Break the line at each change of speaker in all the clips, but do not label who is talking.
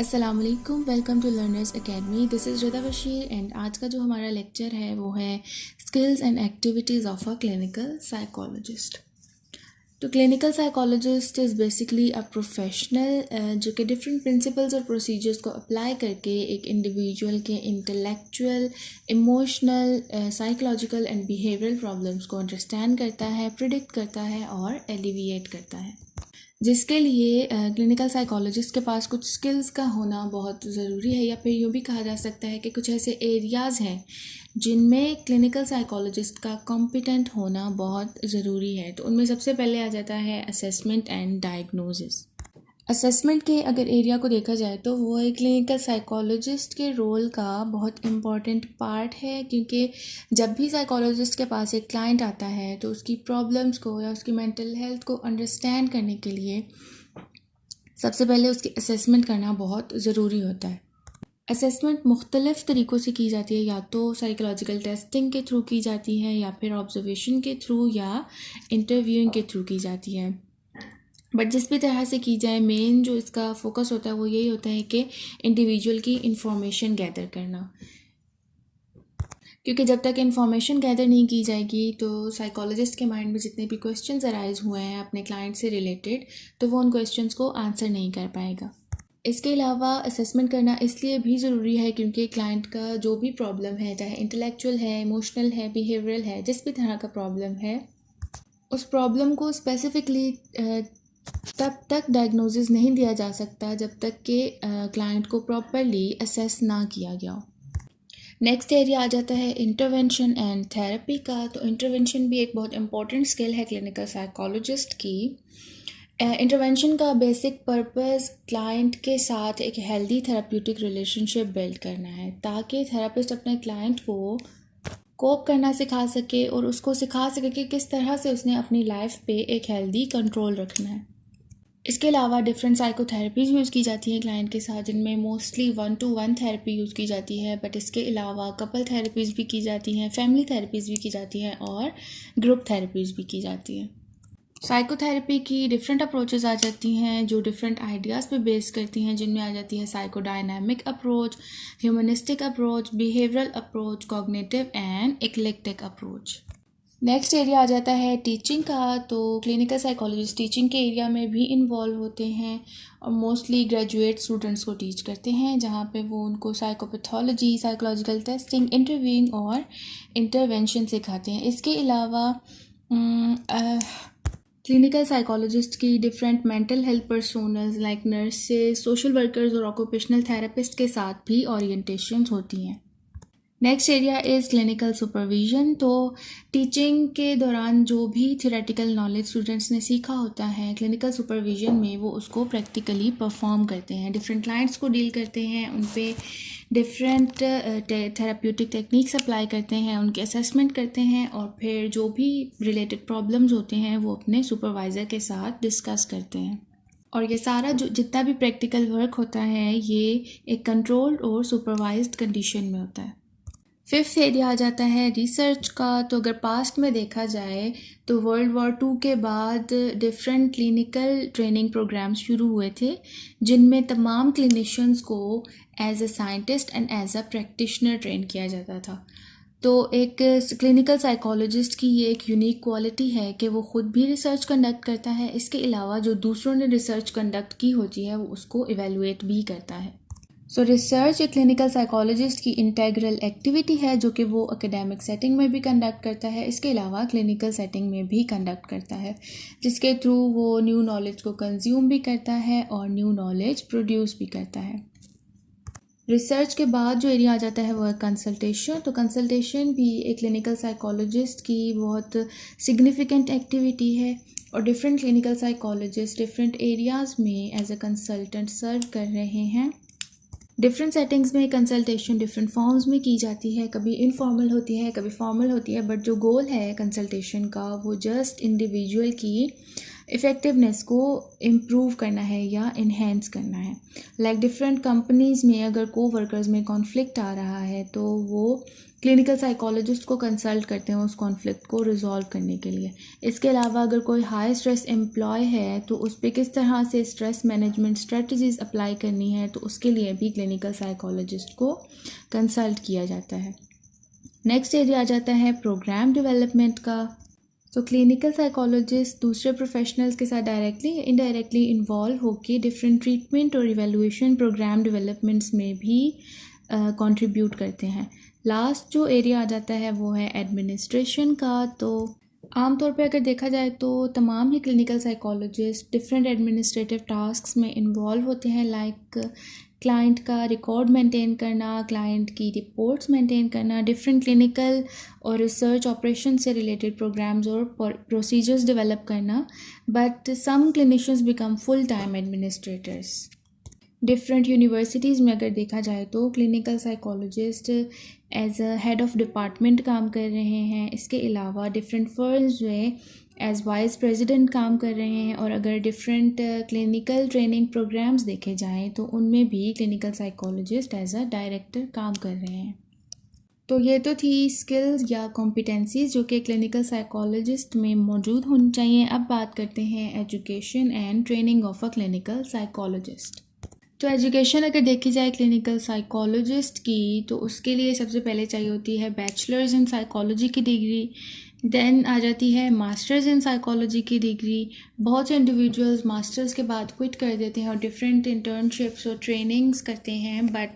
अस्सलाम वालेकुम, welcome to Learners Academy. This is Rida Bashir and आज का जो हमारा लेक्चर है वो है skills and activities of a clinical psychologist. तो clinical psychologist is basically a professional जो कि डिफरेंट प्रिंसिपल्स और प्रोसीजर्स को अप्लाई करके एक इंडिविजुअल के intellectual, emotional, psychological and behavioural problems को अंडरस्टैंड करता है, प्रिडिक्ट करता है और एलिविएट करता है, जिसके लिए क्लिनिकल साइकोलॉजिस्ट के पास कुछ स्किल्स का होना बहुत ज़रूरी है, या फिर यूँ भी कहा जा सकता है कि कुछ ऐसे एरियाज़ हैं जिनमें क्लिनिकल साइकोलॉजिस्ट का कॉम्पिटेंट होना बहुत ज़रूरी है। तो उनमें सबसे पहले आ जाता है असेसमेंट एंड डायग्नोसिस। असेसमेंट के अगर एरिया को देखा जाए तो वो एक क्लिनिकल साइकोलॉजिस्ट के रोल का बहुत इम्पॉर्टेंट पार्ट है, क्योंकि जब भी साइकोलॉजिस्ट के पास एक क्लाइंट आता है तो उसकी प्रॉब्लम्स को या उसकी मेंटल हेल्थ को अंडरस्टैंड करने के लिए सबसे पहले उसकी असेसमेंट करना बहुत ज़रूरी होता है। असेसमेंट मुख्तलिफ़ तरीक़ों से की जाती है, या तो साइकोलॉजिकल टेस्टिंग के थ्रू की जाती है, या फिर ऑब्जर्वेशन के थ्रू, या इंटरव्यूइंग के थ्रू की जाती है। बट जिस भी तरह से की जाए, मेन जो इसका फोकस होता है वो यही होता है कि इंडिविजुअल की इंफॉर्मेशन गैदर करना, क्योंकि जब तक इंफॉर्मेशन गैदर नहीं की जाएगी तो साइकोलॉजिस्ट के माइंड में जितने भी क्वेश्चंस अराइज हुए हैं अपने क्लाइंट से रिलेटेड, तो वो उन क्वेश्चंस को आंसर नहीं कर पाएगा। इसके अलावा असेसमेंट करना इसलिए भी ज़रूरी है क्योंकि क्लाइंट का जो भी प्रॉब्लम है, चाहे इंटेलेक्चुअल है, इमोशनल है, बिहेवियरल है, जिस भी तरह का प्रॉब्लम है, उस प्रॉब्लम को स्पेसिफिकली तब तक डायग्नोसिस नहीं दिया जा सकता जब तक कि क्लाइंट को प्रॉपरली असेस ना किया गया हो। नेक्स्ट एरिया आ जाता है इंटरवेंशन एंड थेरेपी का। तो इंटरवेंशन भी एक बहुत इंपॉर्टेंट स्किल है क्लिनिकल साइकोलॉजिस्ट की। इंटरवेंशन का बेसिक पर्पस क्लाइंट के साथ एक हेल्दी थेरेप्यूटिक रिलेशनशिप बिल्ड करना है, ताकि थेरेपिस्ट अपने क्लाइंट को कोप करना सिखा सके और उसको सिखा सके कि किस तरह से उसने अपनी लाइफ पे एक हेल्दी कंट्रोल रखना है। इसके अलावा डिफरेंट साइकोथेरेपीज़ यूज़ की जाती हैं क्लाइंट के साथ, जिनमें मोस्टली 1-to-1 थेरेपी यूज़ की जाती है, बट इसके अलावा कपल थेरेपीज़ भी की जाती हैं, फैमिली थेरेपीज़ भी की जाती हैं और ग्रुप थेरेपीज़ भी की जाती हैं। साइकोथेरेपी की डिफरेंट अप्रोचेस आ जाती हैं जो डिफरेंट आइडियाज़ पे बेस करती हैं, जिनमें आ जाती है psychodynamic approach, humanistic approach, behavioural approach, cognitive and eclectic approach. Next area आ जाता है टीचिंग का। तो क्लिनिकल साइकोलॉजिस्ट टीचिंग के एरिया में भी इन्वॉल्व होते हैं और मोस्टली ग्रेजुएट स्टूडेंट्स को टीच करते हैं, जहाँ पे वो उनको साइकोपैथोलॉजी, साइकोलॉजिकल टेस्टिंग, इंटरव्यूइंग और इंटरवेंशन सिखाते हैं। इसके अलावा क्लिनिकल साइकोलॉजिस्ट की different mental health personals like nurses, social workers और ऑक्यूपेशनल थेरेपिस्ट के साथ भी ओरिएंटेशंस होती हैं। Next area is clinical supervision. तो टीचिंग के दौरान जो भी थ्योरेटिकल नॉलेज स्टूडेंट्स ने सीखा होता है, क्लिनिकल सुपरविजन में वो उसको प्रैक्टिकली परफॉर्म करते हैं, डिफरेंट क्लाइंट्स को डील करते हैं, उन पे डिफरेंट थेरेप्यूटिक टेक्निक्स अप्लाई करते हैं, उनके असेसमेंट करते हैं, और फिर जो भी रिलेटेड प्रॉब्लम्स होते हैं वो अपने सुपरवाइज़र के साथ डिस्कस करते हैं। और ये सारा जो जितना भी प्रैक्टिकल वर्क होता है ये एक कंट्रोल्ड और सुपरवाइज्ड कंडीशन में होता है। फिफ्थ एरिया आ जाता है रिसर्च का। तो अगर पास्ट में देखा जाए तो वर्ल्ड वॉर 2 के बाद डिफरेंट क्लिनिकल ट्रेनिंग प्रोग्राम्स शुरू हुए थे, जिनमें तमाम क्लिनिशियंस को as a scientist and as a practitioner train किया जाता था। तो एक क्लिनिकल साइकोलॉजिस्ट की ये एक यूनिक क्वालिटी है कि वो ख़ुद भी रिसर्च कंडक्ट करता है, इसके अलावा जो दूसरों ने रिसर्च कंडक्ट की होती है वो उसको इवेलुएट भी करता है। सो रिसर्च एक क्लिनिकल साइकोलॉजिस्ट की इंटेग्रल एक्टिविटी है जो कि वो एकेडमिक सेटिंग में भी कंडक्ट करता है, इसके अलावा क्लिनिकल सेटिंग में भी कंडक्ट करता है, जिसके थ्रू वो न्यू नॉलेज को कंज्यूम भी करता है और न्यू नॉलेज प्रोड्यूस भी करता है। रिसर्च के बाद जो एरिया आ जाता है वो है कंसल्टेशन। तो कंसल्टेशन भी एक क्लिनिकल साइकोलॉजिस्ट की बहुत सिग्निफिकेंट एक्टिविटी है, और different clinical psychologist different areas में एज अ कंसल्टेंट सर्व कर रहे हैं। डिफरेंट सेटिंग्स में कंसल्टेशन डिफरेंट फॉर्म्स में की जाती है, कभी इनफॉर्मल होती है, कभी फॉर्मल होती है, बट जो गोल है कंसल्टेशन का वो जस्ट इंडिविजुअल की इफ़ेक्टिवनेस को इम्प्रूव करना है या इन्हेंस करना है। लाइक डिफरेंट कंपनीज़ में अगर वर्कर्स में कॉन्फ्लिक्ट आ रहा है तो वो क्लिनिकल साइकोलॉजिस्ट को कंसल्ट करते हैं उस कॉन्फ्लिक्ट को रिजॉल्व करने के लिए। इसके अलावा अगर कोई हाई स्ट्रेस एम्प्लॉय है तो उस पर किस तरह से स्ट्रेस मैनेजमेंट स्ट्रेटजीज़ अप्लाई करनी है, तो उसके लिए भी क्लिनिकल साइकोलॉजिस्ट को कंसल्ट किया जाता है। नेक्स्ट एरिया आ जाता है प्रोग्राम डेवलपमेंट का। तो क्लिनिकल साइकोलॉजिस्ट दूसरे प्रोफेशनल्स के साथ डायरेक्टली या इनडायरेक्टली इन्वॉल्व होकर डिफरेंट ट्रीटमेंट और इवैल्यूएशन प्रोग्राम डेवलपमेंट्स में भी कंट्रीब्यूट करते हैं। लास्ट जो एरिया आ जाता है वो है एडमिनिस्ट्रेशन का। तो आमतौर पे अगर देखा जाए तो तमाम ही clinical psychologist different administrative tasks में इन्वॉल्व होते हैं, लाइक क्लाइंट का रिकॉर्ड मेंटेन करना, क्लाइंट की रिपोर्ट्स मेंटेन करना, डिफरेंट क्लिनिकल और रिसर्च ऑपरेशन से रिलेटेड प्रोग्राम्स और प्रोसीजर्स डेवलप करना। But some clinicians become full time administrators. Different universities में अगर देखा जाए तो clinical psychologist as a head of department काम कर रहे हैं। इसके अलावा डिफरेंट फर्म्स में एज वाइस प्रेसिडेंट काम कर रहे हैं। और अगर डिफरेंट क्लिनिकल ट्रेनिंग प्रोग्राम्स देखे जाएं तो उनमें भी clinical psychologist as a director काम कर रहे हैं। तो ये तो थी स्किल्स या कॉम्पिटेंसीज जो कि क्लिनिकल साइकोलॉजिस्ट में मौजूद होनी चाहिए। अब बात करते हैं education and training of a clinical psychologist. तो एजुकेशन अगर देखी जाए क्लिनिकल साइकोलॉजिस्ट की तो उसके लिए सबसे पहले चाहिए होती है बैचलर्स इन साइकोलॉजी की डिग्री। देन आ जाती है मास्टर्स इन साइकोलॉजी की डिग्री। बहुत से इंडिविजुअल्स मास्टर्स के बाद क्विट कर देते हैं और डिफरेंट इंटर्नशिप्स और ट्रेनिंग्स करते हैं, बट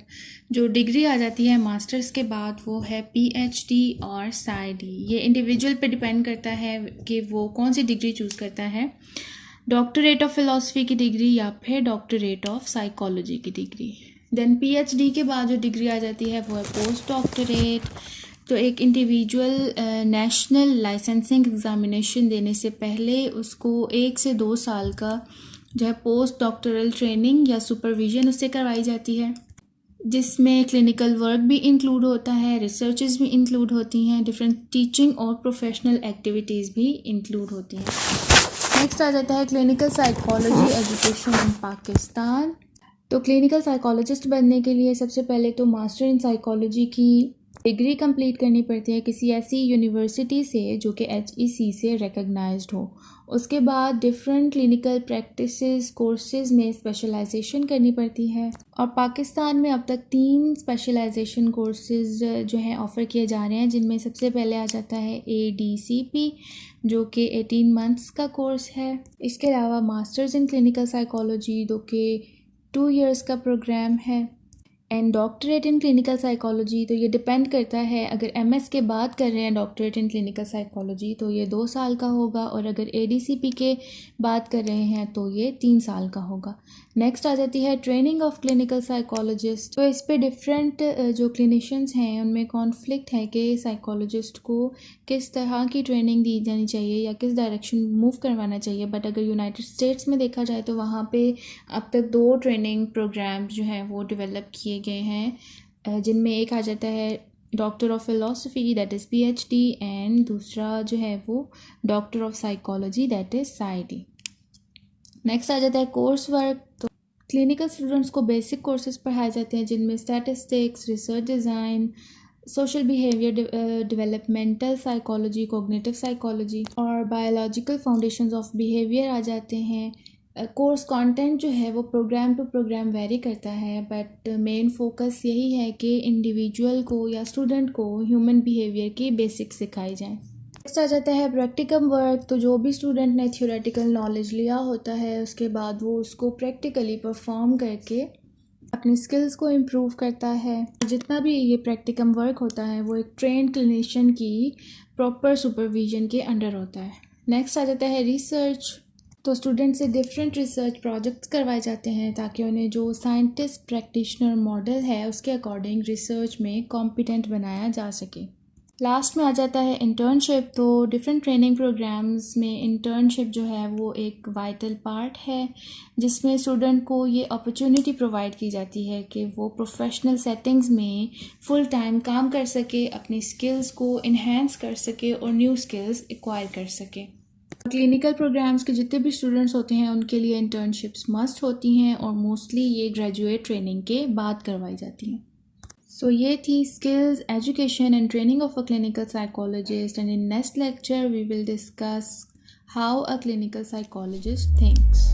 जो डिग्री आ जाती है मास्टर्स के बाद वो है पीएचडी और साइडी। ये इंडिविजुअल पे डिपेंड करता है कि वो कौन सी डिग्री चूज़ करता है, डॉक्टरेट ऑफ फिलॉसफी की डिग्री या फिर डॉक्टरेट ऑफ साइकोलॉजी की डिग्री। देन पीएचडी के बाद जो डिग्री आ जाती है वो है पोस्ट डॉक्टरेट। तो एक इंडिविजुअल नेशनल लाइसेंसिंग एग्ज़ामिनेशन देने से पहले उसको 1 से 2 साल का जो है पोस्ट डॉक्टरल ट्रेनिंग या सुपरविजन उससे करवाई जाती है, जिसमें क्लिनिकल वर्क भी इंक्लूड होता है, रिसर्चेस भी इंक्लूड होती हैं, डिफरेंट टीचिंग और प्रोफेशनल एक्टिविटीज़ भी इंक्लूड होती हैं। नेक्स्ट आ जाता है clinical psychology education in Pakistan. तो क्लिनिकल साइकोलॉजिस्ट बनने के लिए सबसे पहले तो मास्टर इन साइकोलॉजी की डिग्री कंप्लीट करनी पड़ती है किसी ऐसी यूनिवर्सिटी से जो कि HEC से रिकग्नाइज्ड हो। उसके बाद डिफरेंट क्लिनिकल प्रैक्टिसेस कोर्सेज में स्पेशलाइजेशन करनी पड़ती है। और पाकिस्तान में अब तक 3 स्पेशलाइजेशन कोर्सेज जो हैं ऑफ़र किए जा रहे हैं, जिनमें सबसे पहले आ जाता है ADCP जो कि 18 मंथ्स का कोर्स है। इसके अलावा मास्टर्स इन क्लिनिकल साइकोलॉजी जो कि 2 इयर्स का प्रोग्राम है। And doctorate in clinical psychology तो ये डिपेंड करता है, अगर MS के बाद कर रहे हैं डॉक्टरेट इन क्लिनिकल साइकोलॉजी तो ये 2 साल का होगा, और अगर ADCP के बाद कर रहे हैं तो ये 3 साल का होगा। नेक्स्ट आ जाती है ट्रेनिंग ऑफ क्लिनिकल साइकोलॉजिस्ट। तो इस पे डिफरेंट जो क्लिनिशियंस हैं उनमें कॉन्फ्लिक्ट है कि साइकोलॉजिस्ट को किस तरह की ट्रेनिंग दी जानी चाहिए या किस डायरेक्शन मूव करवाना चाहिए। बट अगर यूनाइटेड स्टेट्स में देखा जाए तो वहाँ पे अब तक 2 ट्रेनिंग प्रोग्राम्स जो हैं वो डेवलप किए गए हैं, जिनमें एक आ जाता है doctor of philosophy that is PhD and दूसरा जो है वो doctor of psychology that is PsyD। Next आ जाता है कोर्स वर्क। तो क्लिनिकल स्टूडेंट्स को बेसिक कोर्सेज पढ़ाए जाते हैं जिनमें statistics, research design, social behaviour developmental psychology, cognitive psychology और बायोलॉजिकल फाउंडेशंस ऑफ बिहेवियर आ जाते हैं। कोर्स कंटेंट जो है वो प्रोग्राम टू प्रोग्राम वेरी करता है, बट मेन फोकस यही है कि इंडिविजुअल को या स्टूडेंट को ह्यूमन बिहेवियर की बेसिक्स सिखाई जाए। नेक्स्ट आ जाता है प्रैक्टिकम वर्क। तो जो भी स्टूडेंट ने थ्योरेटिकल नॉलेज लिया होता है उसके बाद वो उसको प्रैक्टिकली परफॉर्म करके अपनी स्किल्स को इम्प्रूव करता है। जितना भी ये प्रैक्टिकम वर्क होता है वो एक ट्रेंड क्लिनिशियन की प्रॉपर सुपरविजन के अंडर होता है। नेक्स्ट आ जाता है रिसर्च। तो स्टूडेंट से डिफरेंट रिसर्च प्रोजेक्ट्स करवाए जाते हैं ताकि उन्हें जो साइंटिस्ट प्रैक्टिशनर मॉडल है उसके अकॉर्डिंग रिसर्च में कॉम्पिटेंट बनाया जा सके। लास्ट में आ जाता है इंटर्नशिप। तो डिफरेंट ट्रेनिंग प्रोग्राम्स में इंटर्नशिप जो है वो एक वाइटल पार्ट है, जिसमें स्टूडेंट को ये अपॉर्चुनिटी प्रोवाइड की जाती है कि वो प्रोफेशनल सेटिंग्स में फुल टाइम काम कर सके, अपनी स्किल्स को इन्हेंस कर सके और न्यू स्किल्स एक्वायर कर सके। क्लिनिकल प्रोग्राम्स के जितने भी स्टूडेंट्स होते हैं उनके लिए इंटर्नशिप्स मस्ट होती हैं और मोस्टली ये ग्रेजुएट ट्रेनिंग के बाद करवाई जाती हैं. So ये थी skills, education and training of a clinical psychologist, and in next lecture we will discuss how a clinical psychologist thinks.